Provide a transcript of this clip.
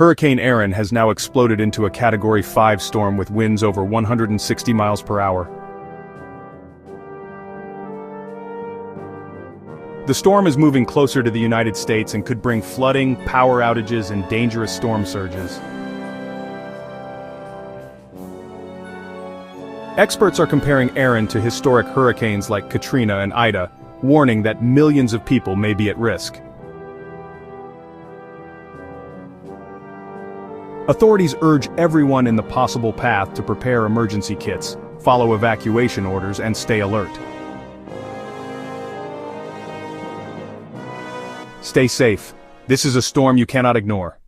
Hurricane Erin has now exploded into a Category 5 storm with winds over 160 miles per hour. The storm is moving closer to the United States and could bring flooding, power outages, and dangerous storm surges. Experts are comparing Erin to historic hurricanes like Katrina and Ida, warning that millions of people may be at risk. Authorities urge everyone in the possible path to prepare emergency kits, follow evacuation orders, and stay alert. Stay safe. This is a storm you cannot ignore.